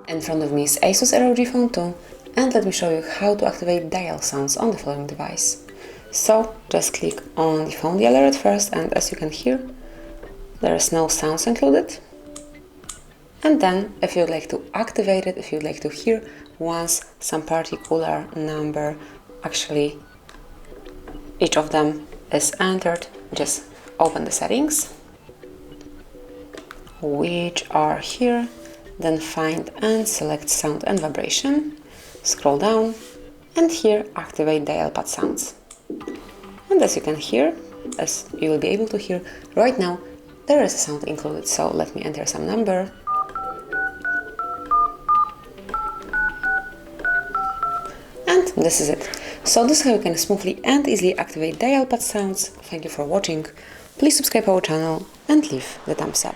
In front of me is Asus ROG Phone 2, and let me show you how to activate dial sounds on the following device. So just click on the phone dialer at first, and as you can hear, there is no sounds included. And then if you'd like to activate it, if you'd like to hear once some particular number, actually each of them is entered, just open the settings, which are here. Then find and select sound and vibration, scroll down, and here activate dial pad sounds. And as you can hear, as you will be able to hear right now, there is a sound included. So let me enter some number. And this is it. So this is how you can smoothly and easily activate dial pad sounds. Thank you for watching. Please subscribe our channel and leave the thumbs up.